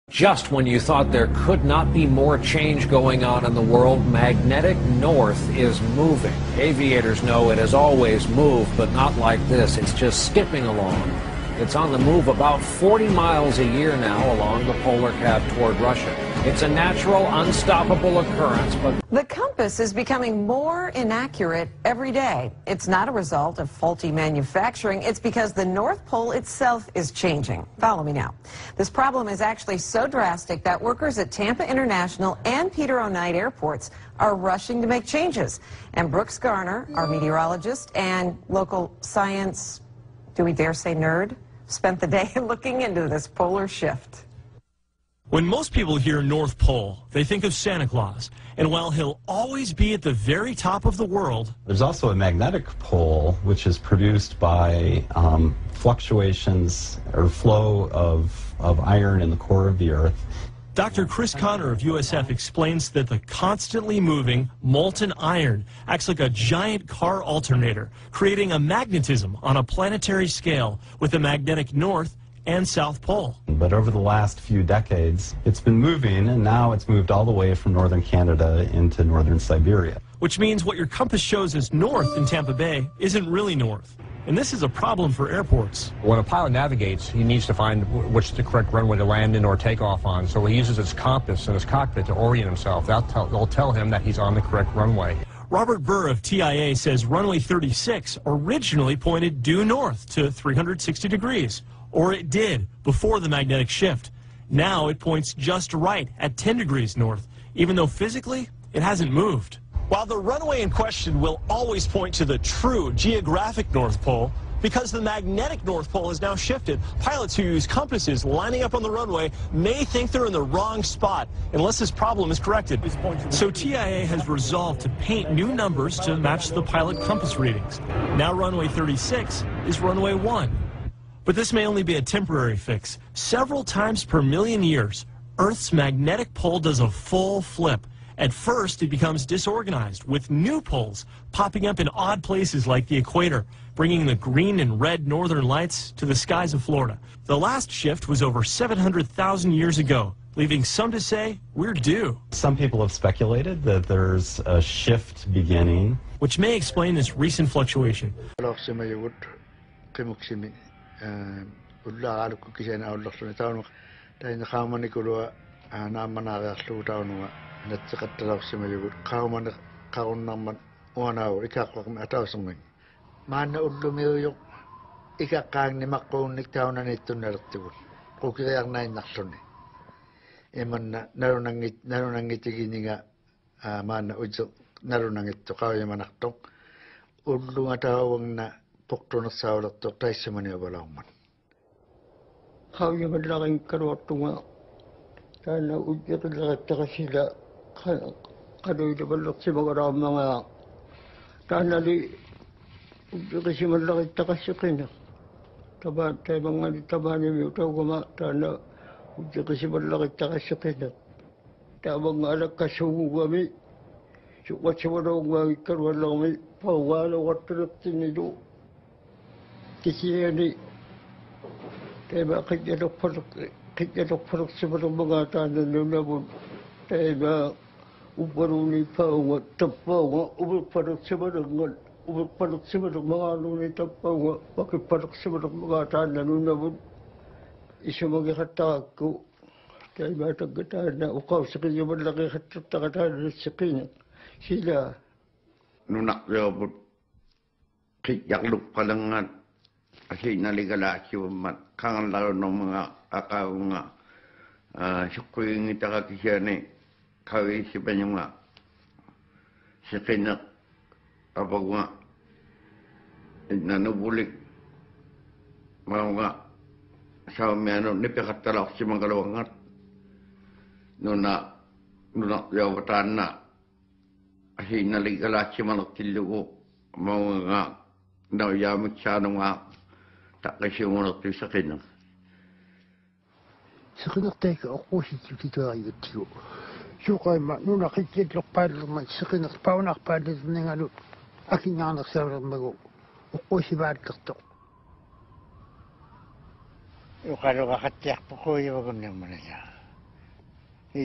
Just when you thought there could not be more change going on in the world, magnetic north is moving. Aviators know it has always moved, but not like this. It's just skipping along. It's on the move about 40 miles a year now along the polar cap toward Russia. It's a natural, unstoppable occurrence, but the compass is becoming more inaccurate every day. It's not a result of faulty manufacturing. It's because the North Pole itself is changing. Follow me now. This problem is actually so drastic that workers at Tampa International and Peter O. Knight airports are rushing to make changes. And Brooks Garner, our meteorologist and local science, do we dare say nerd, spent the day looking into this polar shift. When most people hear North Pole, they think of Santa Claus. And while he'll always be at the very top of the world, there's also a magnetic pole, which is produced by fluctuations or flow of iron in the core of the Earth. Dr. Chris Connor of USF explains that the constantly moving molten iron acts like a giant car alternator, creating a magnetism on a planetary scale with the magnetic north and south pole. But over the last few decades, it's been moving, and now it's moved all the way from northern Canada into northern Siberia. Which means what your compass shows as north in Tampa Bay isn't really north. And this is a problem for airports. When a pilot navigates, he needs to find which is the correct runway to land in or take off on. So he uses his compass in his cockpit to orient himself. They'll tell him that he's on the correct runway. Robert Burr of TIA says runway 36 originally pointed due north to 360 degrees. Or it did before the magnetic shift. Now it points just right at 10 degrees north, even though physically it hasn't moved. While the runway in question will always point to the true geographic North Pole, because the magnetic North Pole has now shifted, pilots who use compasses lining up on the runway may think they're in the wrong spot unless this problem is corrected. So TIA has resolved to paint new numbers to match the pilot compass readings. Now runway 36 is runway 1. But this may only be a temporary fix. Several times per million years, Earth's magnetic pole does a full flip. At first, it becomes disorganized, with new poles popping up in odd places like the equator, bringing the green and red northern lights to the skies of Florida. The last shift was over 700,000 years ago, leaving some to say we're due. Some people have speculated that there's a shift beginning, which may explain this recent fluctuation.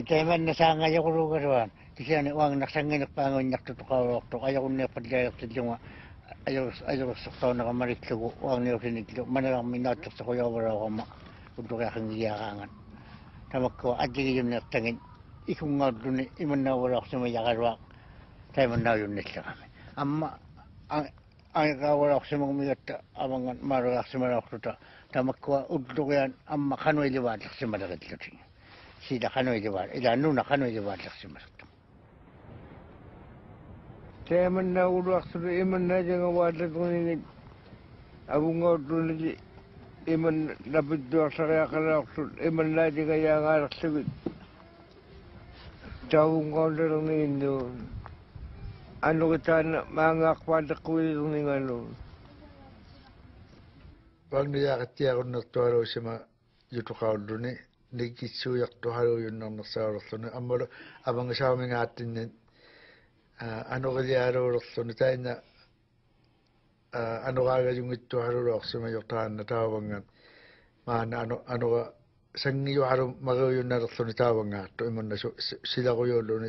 Teman na sanga yung rugaruan. Kasi ano ang naksangin pangon naktutukaw ayaw na padlayok sa junga. Ayaw sakto na kamaritlo ang niyo siniklo. Manang minatok sa kuya wala ko ma. Untuk kang giyakangan. Tamak ko adi yung naktangin. Ikung nga doon iman na wala ko sa mayakarwak. Tayo man na yun nila kami. Amma ang wala ko sa mga migat amangan marawak sa marawak to. Tamak ko udlo yan amma kanoy liwat sa malagat luting. Sida kanoy liwat. Ila nuna kanoy liwat sa malagat. Tayo man na wala ko sa iman na dyan ang wala ko nilid. Abong nga doon nilid. Iman nabidwa sa kaya kalawak sa iman na dyan kaya nga raksawit. Tawong ka na lang ninyo. Ano kita na mga kwada ko yung ano. Pag niyakatiya ko na tuwaro siya ma yuto ka doon eh. Nagkisuyak to halo yun ng nasaros. Amalo abang sa aming atin yan. Ano kaya araw so tayo na ano kaga yung ito halo sa mayoktahan na tawangan. Mana ano ka sang iyo araw magayon na rason tawangan. To imon na sila ko yun doon